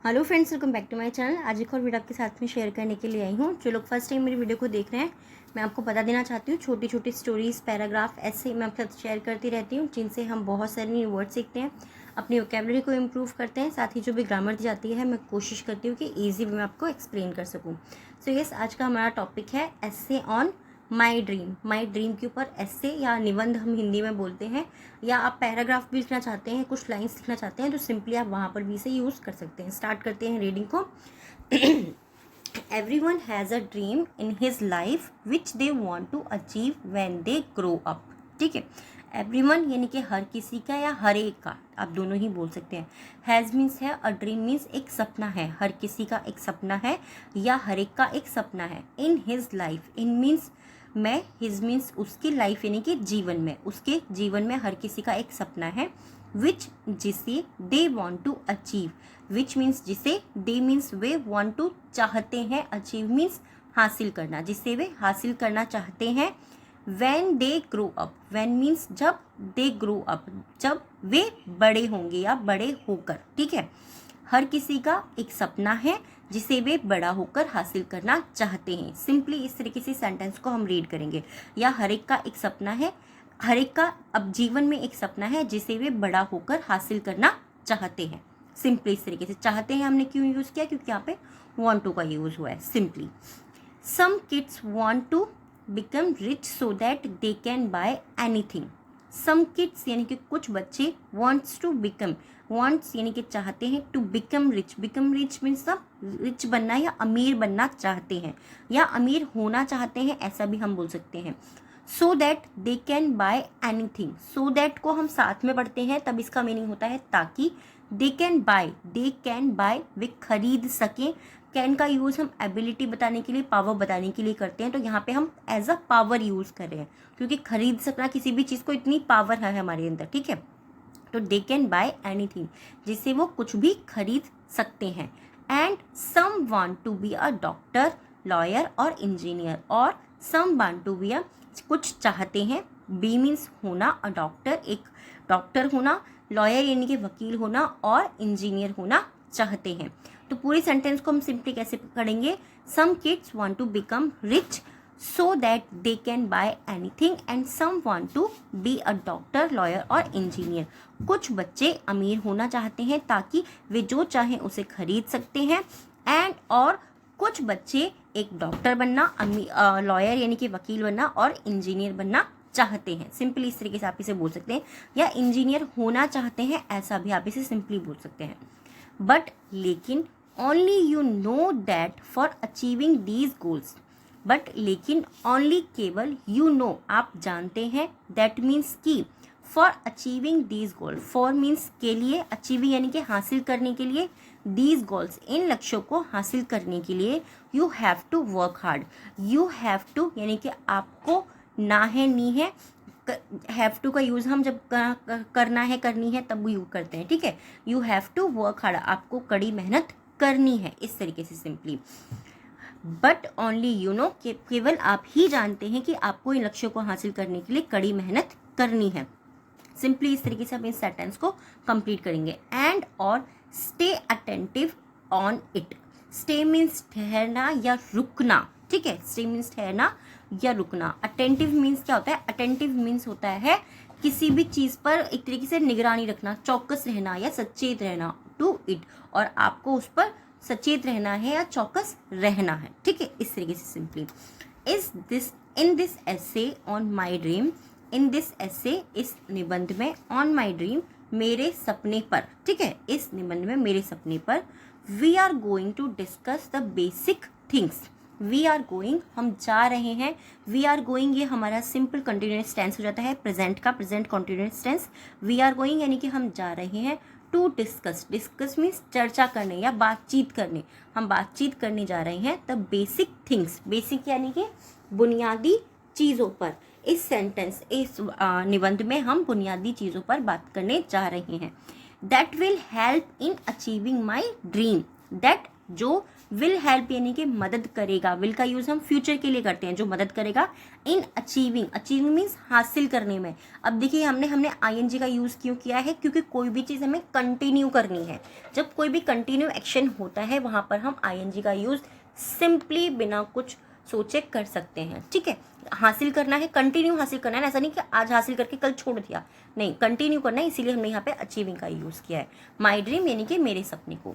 Hello friends, welcome back to my channel. आज एक और वीडियो आपके साथ में शेयर करने के लिए आई हूँ। जो लोग फर्स्ट टाइम मेरी वीडियो को देख रहे हैं, मैं आपको बता देना चाहती हूँ, छोटी छोटी स्टोरीज, पैराग्राफ ऐसे मैं आपके साथ शेयर करती रहती हूँ, जिनसे हम बहुत सारे न्यू वर्ड सीखते हैं, अपनी वोकेबलरी को इम्प्रूव करते हैं। साथ ही जो भी ग्रामर दी जाती है, मैं कोशिश करती हूँ कि ईजी वे में आपको एक्सप्लेन कर सकूँ। सो यस, आज का हमारा टॉपिक है essay on my dream. My dream के ऊपर एस्से या निबंध हम हिंदी में बोलते हैं, या आप पैराग्राफ भी लिखना चाहते हैं, कुछ लाइन्स लिखना चाहते हैं, तो सिंपली आप वहाँ पर भी इसे यूज़ कर सकते हैं। स्टार्ट करते हैं रीडिंग को। Everyone has a dream in his life which they want to achieve when they grow up। ठीक है, एवरीवन यानी कि हर किसी का या हर एक का, आप दोनों ही बोल सकते हैं। हैज़ मीन्स है, अ ड्रीम मीन्स एक सपना है, हर किसी का एक सपना है या हर एक का एक सपना है। In his life, in means में, हिज मीन्स उसकी लाइफ यानी कि जीवन में, उसके जीवन में हर किसी का एक सपना है। विच जिसे they want to achieve, which means जिसे, दे मीन्स वे, वॉन्ट टू चाहते हैं, अचीव मीन्स हासिल करना, जिसे वे हासिल करना चाहते हैं। When they grow up, when means जब, दे ग्रो अप जब वे बड़े होंगे या बड़े होकर। ठीक है, हर किसी का एक सपना है जिसे वे बड़ा होकर हासिल करना चाहते हैं। सिंपली इस तरीके से सेंटेंस को हम रीड करेंगे, या हर एक का एक सपना है, हर एक का अब जीवन में एक सपना है जिसे वे बड़ा होकर हासिल करना चाहते हैं। सिंपली इस तरीके से, चाहते हैं हमने क्यों यूज़ किया, क्योंकि यहाँ पे वांट टू का यूज़ हुआ है। Simply, some kids want to become rich so that they can buy anything. Some kids यानी कि कुछ बच्चे, वॉन्ट्स टू बिकम, वॉन्ट्स यानी कि चाहते हैं, to become rich, become rich means सब रिच बनना या अमीर बनना चाहते हैं, या अमीर होना चाहते हैं, ऐसा भी हम बोल सकते हैं। सो that they can buy anything, so that को हम साथ में पढ़ते हैं तब इसका मीनिंग होता है ताकि। दे can bye, they can by way खरीद सकें। कैन का यूज़ हम एबिलिटी बताने के लिए, पावर बताने के लिए करते हैं, तो यहाँ पे हम एज अ पावर यूज़ कर रहे हैं, क्योंकि खरीद सकना किसी भी चीज़ को, इतनी पावर है हमारे अंदर। ठीक है, तो दे कैन बाय एनीथिंग जिससे वो कुछ भी खरीद सकते हैं। And some want to be a doctor, lawyer और इंजीनियर, और some want to be a, कुछ चाहते हैं, बी मीन्स होना, अ डॉक्टर एक डॉक्टर होना, लॉयर यानी कि वकील होना, और इंजीनियर होना चाहते हैं। तो पूरी सेंटेंस को हम सिंपली कैसे पढ़ेंगे, some kids want to become rich so that they can buy anything and some want to be a doctor, lawyer और इंजीनियर। कुछ बच्चे अमीर होना चाहते हैं ताकि वे जो चाहें उसे खरीद सकते हैं। एंड और कुछ बच्चे एक डॉक्टर बनना, लॉयर यानी कि वकील बनना, और इंजीनियर बनना चाहते हैं। सिंपली इस तरीके से आप इसे बोल सकते हैं, या इंजीनियर होना चाहते हैं, ऐसा भी आप इसे सिंपली बोल सकते हैं। बट लेकिन, only you know that for achieving these goals, but लेकिन, ओनली केवल, यू नो आप जानते हैं, दैट मीन्स की, for achieving these goal, for means के लिए, अचीविंग यानी कि हासिल करने के लिए, दीज गोल्स इन लक्ष्यों को हासिल करने के लिए, you have to work hard. You have to यानी कि आपको, ना है नी है, हैव टू का यूज़ हम जब करना है, करनी है, तब यूज करते हैं। ठीक है, you have to work hard, आपको कड़ी मेहनत करनी है, इस तरीके से simply. But only you know, केवल आप ही जानते हैं कि आपको इन लक्ष्यों को हासिल करने के लिए कड़ी मेहनत करनी है। सिंपली इस तरीके से आप इस सेंटेंस को कंप्लीट करेंगे। एंड और stay attentive on it, stay means ठहरना या रुकना। ठीक है, स्टे मीन्स ठहरना या रुकना। अटेंटिव मीन्स क्या होता है, अटेंटिव मीन्स होता है किसी भी चीज़ पर एक तरीके से निगरानी रखना, चौकस रहना या सचेत रहना, टू इट, और आपको उस पर सचेत रहना है या चौकस रहना है। ठीक है, इस तरीके से simply. In this essay on my dream, in this एसे इस निबंध में, ऑन माई ड्रीम मेरे सपने पर। ठीक है, इस निबंध में मेरे सपने पर, we are going to discuss the basic things. We are going हम जा रहे हैं, वी आर गोइंग ये हमारा सिंपल कंटिन्यूअस टेंस हो जाता है, प्रेजेंट का present continuous tense. We are going यानी कि हम जा रहे हैं, टू डिस्कस, डिस्कस मीन्स चर्चा करने या बातचीत करने, हम बातचीत करने जा रहे हैं। द बेसिक थिंग्स, बेसिक यानी कि बुनियादी चीज़ों पर। इस सेंटेंस, इस निबंध में हम बुनियादी चीज़ों पर बात करने जा रहे हैं। That will help in achieving my dream, that जो विल हेल्प यानी कि मदद करेगा, विल का यूज हम फ्यूचर के लिए करते हैं, जो मदद करेगा इन अचीविंग, अचीविंग मीन्स हासिल करने में। अब देखिए हमने आईएनजी का यूज क्यों किया है, क्योंकि कोई भी चीज हमें कंटिन्यू करनी है। जब कोई भी कंटिन्यू एक्शन होता है वहां पर हम आईएनजी का यूज सिंपली बिना कुछ सोचे कर सकते हैं, ठीक है। हासिल करना है, कंटिन्यू हासिल करना है, ऐसा नहीं कि आज हासिल करके कल छोड़ दिया, नहीं, कंटिन्यू करना है, इसीलिए हमने यहाँ पे अचीविंग का यूज किया है। माई ड्रीम यानी कि मेरे सपने को।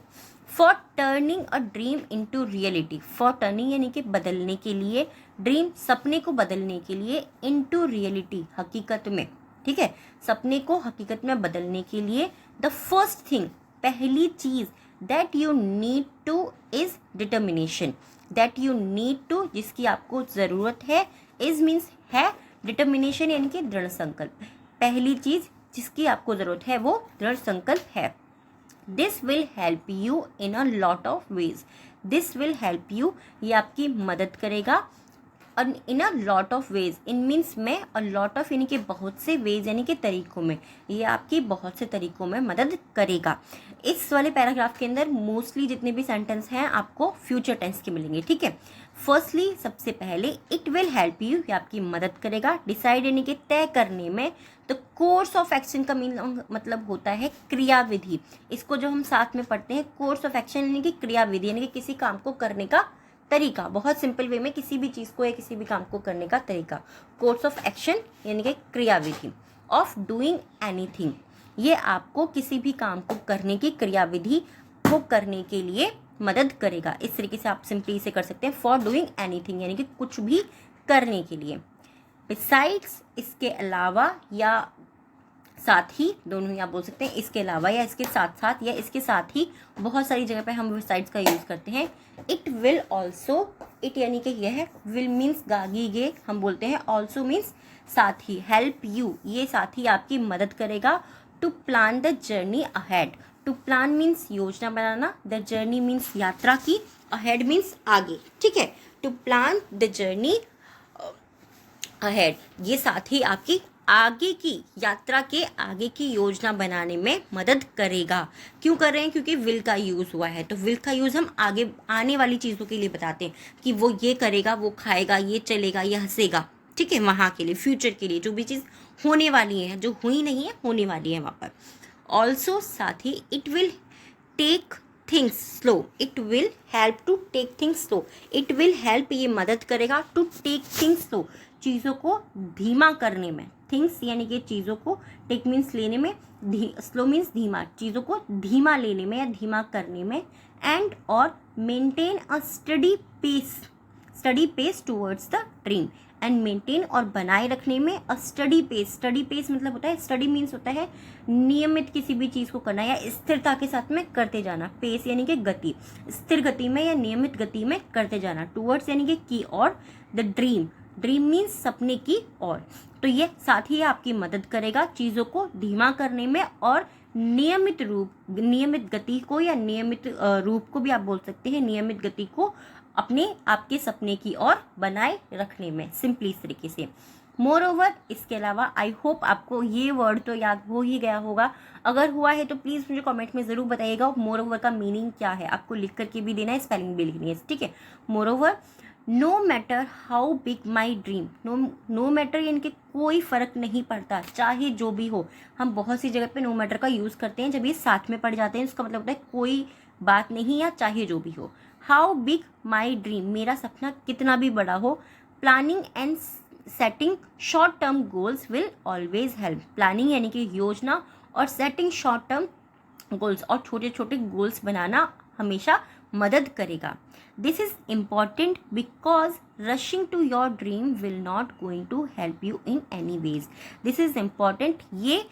For turning a dream into reality, for turning यानी कि बदलने के लिए, ड्रीम सपने को बदलने के लिए, इनटू रियलिटी हकीकत में, ठीक है, सपने को हकीकत में बदलने के लिए, द फर्स्ट थिंग पहली चीज that you need to is determination, that you need to जिसकी आपको जरूरत है, इज मीन्स है, डिटर्मिनेशन यानी कि दृढ़ संकल्प, पहली चीज जिसकी आपको जरूरत है वो दृढ़ संकल्प है। This will help you in a lot of ways, this will help you ये आपकी मदद करेगा in a lot of ways, in means में, और लॉट ऑफ यानी कि बहुत से, वेज यानी कि तरीकों में, ये आपकी बहुत से तरीकों में मदद करेगा। इस वाले पैराग्राफ के अंदर मोस्टली जितने भी सेंटेंस हैं आपको फ्यूचर टेंस के मिलेंगे, ठीक है। फर्स्टली सबसे पहले इट विल हेल्प यू, ये आपकी मदद करेगा, डिसाइड यानी कि तय करने में, तो कोर्स ऑफ एक्शन का मतलब होता है क्रियाविधि, इसको जो हम साथ में पढ़ते हैं, कोर्स ऑफ एक्शन यानी कि क्रियाविधि यानी कि किसी काम को करने का तरीका, बहुत सिंपल वे में किसी भी चीज को या किसी भी काम को करने का तरीका, कोर्स ऑफ एक्शन यानी कि क्रियाविधि। ऑफ डूइंग एनीथिंग, ये आपको किसी भी काम को करने की क्रियाविधि को करने के लिए मदद करेगा, इस तरीके से आप सिंपली इसे कर सकते हैं, फॉर डूइंग एनीथिंग यानी कि कुछ भी करने के लिए। बिसाइड्स इसके अलावा या साथ ही, दोनों ही आप बोल सकते हैं, इसके अलावा या इसके साथ साथ या इसके साथ ही, बहुत सारी जगह पे हम बिसाइड्स का यूज करते हैं। इट विल ऑल्सो, इट यानी कि यह है, विल मीन्स गागी गे हम बोलते हैं, ऑल्सो मीन्स साथ ही, हेल्प यू ये साथ ही आपकी मदद करेगा, to plan the journey ahead, to plan means योजना बनाना, द जर्नी मीन्स यात्रा की, अहेड मीन्स आगे, ठीक है, to plan the journey ahead, ये साथ ही आपकी आगे की यात्रा के आगे की योजना बनाने में मदद करेगा। क्यों कर रहे हैं, क्योंकि विल का यूज हुआ है, तो विल का यूज हम आगे आने वाली चीजों के लिए बताते हैं कि वो ये करेगा, वो खाएगा, ये चलेगा, ये हंसेगा, ठीक है, वहां के लिए, फ्यूचर के लिए, जो भी चीज होने वाली है, जो हुई नहीं है होने वाली है वहां पर। ऑल्सो साथ ही it will take things slow, it will help to take things slow, it will help ये मदद करेगा टू टेक थिंग्स स्लो चीज़ों को धीमा करने में, थिंग्स यानी कि चीज़ों को, टेक मीन्स लेने में, स्लो मीन्स धीमा, चीज़ों को धीमा लेने में या धीमा करने में, एंड और maintain a study pace towards the dream, and maintain और बनाए रखने में अ स्टडी पेस मतलब होता है, स्टडी मीन्स होता है नियमित किसी भी चीज़ को करना या स्थिरता के साथ में करते जाना, पेस यानी कि गति, स्थिर गति में या नियमित गति में करते जाना, टूवर्ड्स यानी कि की और, द ड्रीम मीन्स सपने की ओर, तो ये साथ ही आपकी मदद करेगा चीज़ों को धीमा करने में और नियमित गति को या नियमित रूप को भी आप बोल सकते हैं, नियमित गति को अपने आपके सपने की ओर बनाए रखने में, सिंपली इस तरीके से। मोर ओवर इसके अलावा, आई होप आपको ये वर्ड तो याद हो ही गया होगा, अगर हुआ है तो प्लीज़ मुझे कमेंट में ज़रूर बताइएगा मोर ओवर का मीनिंग क्या है, आपको लिख करके भी देना है, स्पेलिंग भी लिखनी है, ठीक है। Moreover, no matter how big my dream, no matter यानी कि कोई फ़र्क नहीं पड़ता, चाहे जो भी हो, हम बहुत सी जगह पे नो मैटर का यूज़ करते हैं जब ये साथ में पड़ जाते हैं, उसका मतलब होता है कोई बात नहीं या चाहे जो भी हो। हाउ बिग माई ड्रीम, मेरा सपना कितना भी बड़ा हो, planning and setting short term goals will always help, planning यानी कि योजना और सेटिंग शॉर्ट टर्म गोल्स और छोटे छोटे गोल्स बनाना हमेशा मदद करेगा। This is important because rushing to your dream will not going to help you in any ways, this is important, ये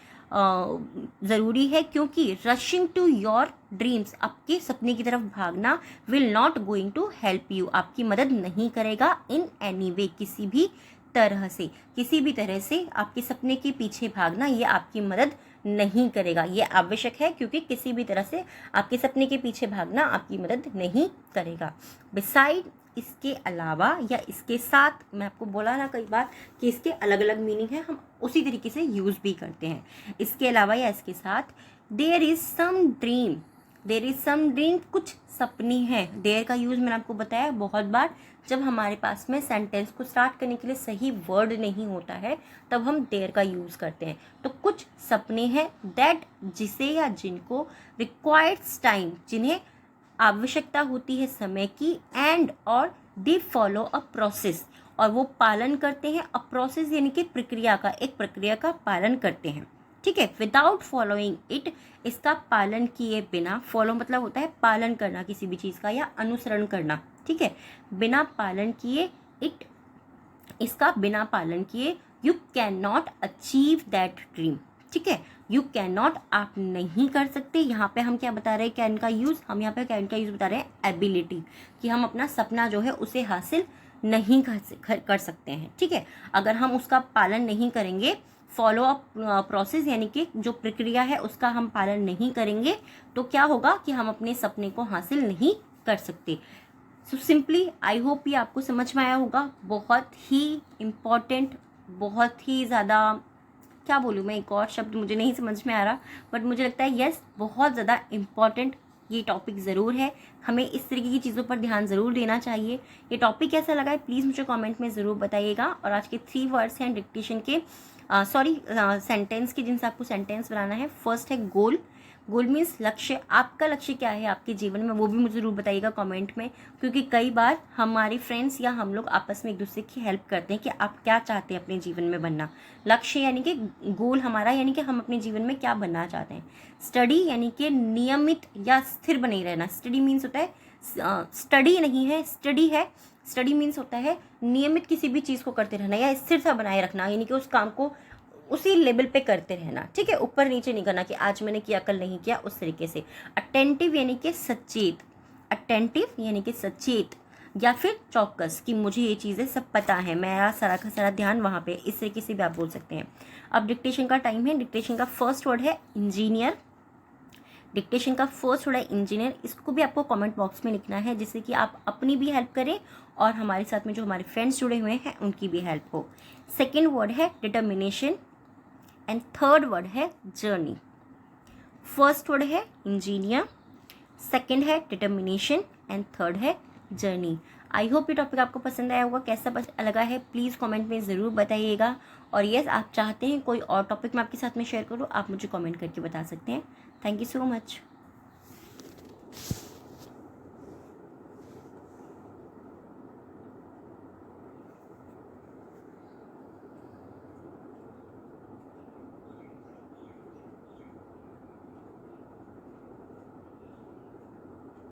ज़रूरी है क्योंकि रशिंग टू योर ड्रीम्स, आपके सपने की तरफ भागना, will not going to help you, आपकी मदद नहीं करेगा इन एनी वे, किसी भी तरह से आपके सपने के पीछे भागना ये आपकी मदद नहीं करेगा, ये आवश्यक है क्योंकि किसी भी तरह से आपके सपने के पीछे भागना आपकी मदद नहीं करेगा। बिसाइड इसके अलावा या इसके साथ, मैं आपको बोला ना कई बार कि इसके अलग अलग मीनिंग है, हम उसी तरीके से यूज़ भी करते हैं, इसके अलावा या इसके साथ। There is some dream there is some dream, कुछ सपने हैं। देयर का यूज़ मैंने आपको बताया बहुत बार, जब हमारे पास में सेंटेंस को स्टार्ट करने के लिए सही वर्ड नहीं होता है तब हम देयर का यूज़ करते हैं। तो कुछ सपने हैं, दैट जिसे या जिनको, रिक्वायर्स टाइम जिन्हें आवश्यकता होती है समय की, एंड और दे फॉलो अ प्रोसेस और वो पालन करते हैं, अ प्रोसेस यानी कि प्रक्रिया का, एक प्रक्रिया का पालन करते हैं। ठीक है, विदाउट फॉलोइंग इट, इसका पालन किए बिना, फॉलो मतलब होता है पालन करना किसी भी चीज़ का या अनुसरण करना। ठीक है, बिना पालन किए, इट इसका बिना पालन किए, you can not achieve that dream. ठीक है, यू कैन नॉट, आप नहीं कर सकते। यहाँ पे हम क्या बता रहे हैं कैन का यूज़, हम यहाँ पे कैन का यूज़ बता रहे हैं एबिलिटी, कि हम अपना सपना जो है उसे हासिल नहीं कर सकते हैं। ठीक है, अगर हम उसका पालन नहीं करेंगे, फॉलो अप प्रोसेस यानी कि जो प्रक्रिया है उसका हम पालन नहीं करेंगे, तो क्या होगा कि हम अपने सपने को हासिल नहीं कर सकते। सो सिंपली आई होप ये आपको समझ में आया होगा। बहुत ही इम्पॉर्टेंट, बहुत ही ज़्यादा, क्या बोलूँ मैं, एक और शब्द मुझे नहीं समझ में आ रहा, बट मुझे लगता है यस बहुत ज़्यादा इम्पॉर्टेंट ये टॉपिक ज़रूर है। हमें इस तरीके की चीज़ों पर ध्यान ज़रूर देना चाहिए। ये टॉपिक कैसा लगा है प्लीज़ मुझे कमेंट में ज़रूर बताइएगा। और आज के 3 वर्ड्स हैं डिक्टेशन के, सेंटेंस के, जिनसे आपको सेंटेंस बनाना है। फर्स्ट है गोल। गोल मीन्स लक्ष्य। आपका लक्ष्य क्या है आपके जीवन में, वो भी मुझे ज़रूर बताइएगा कमेंट में, क्योंकि कई बार हमारे फ्रेंड्स या हम लोग आपस में एक दूसरे की हेल्प करते हैं कि आप क्या चाहते हैं अपने जीवन में बनना। लक्ष्य यानी कि गोल हमारा, यानी कि हम अपने जीवन में क्या बनना चाहते हैं। स्टडी यानी कि नियमित या स्थिर बने रहना। स्टडी मीन्स होता है, स्टडी नहीं है, स्टडी है। स्टडी मीन्स होता है नियमित किसी भी चीज़ को करते रहना या स्थिरता बनाए रखना, यानी कि उस काम को उसी लेवल पे करते रहना। ठीक है, ऊपर नीचे नहीं करना कि आज मैंने किया कल नहीं किया, उस तरीके से। अटेंटिव यानी कि सचेत, अटेंटिव यानी कि सचेत, या फिर चौकस कि मुझे ये चीज़ें सब पता है, मेरा सारा का सारा ध्यान वहाँ पे, इस तरीके से भी आप बोल सकते हैं। अब डिक्टेशन का टाइम है। डिक्टेशन का फर्स्ट वर्ड है इंजीनियर। डिक्टेशन का फर्स्ट वर्ड है इंजीनियर। इसको भी आपको कमेंट बॉक्स में लिखना है, जिससे कि आप अपनी भी हेल्प करें और हमारे साथ में जो हमारे फ्रेंड्स जुड़े हुए हैं उनकी भी हेल्प हो। सेकेंड वर्ड है डिटर्मिनेशन एंड थर्ड वर्ड है जर्नी। फर्स्ट वर्ड है इंजीनियर, सेकंड है डिटर्मिनेशन एंड थर्ड है जर्नी। आई होप ये टॉपिक आपको पसंद आया होगा। कैसा लगा है प्लीज़ कमेंट में ज़रूर बताइएगा। और यस, आप चाहते हैं कोई और टॉपिक मैं आपके साथ में शेयर करूँ, आप मुझे कमेंट करके बता सकते हैं। Thank you so much.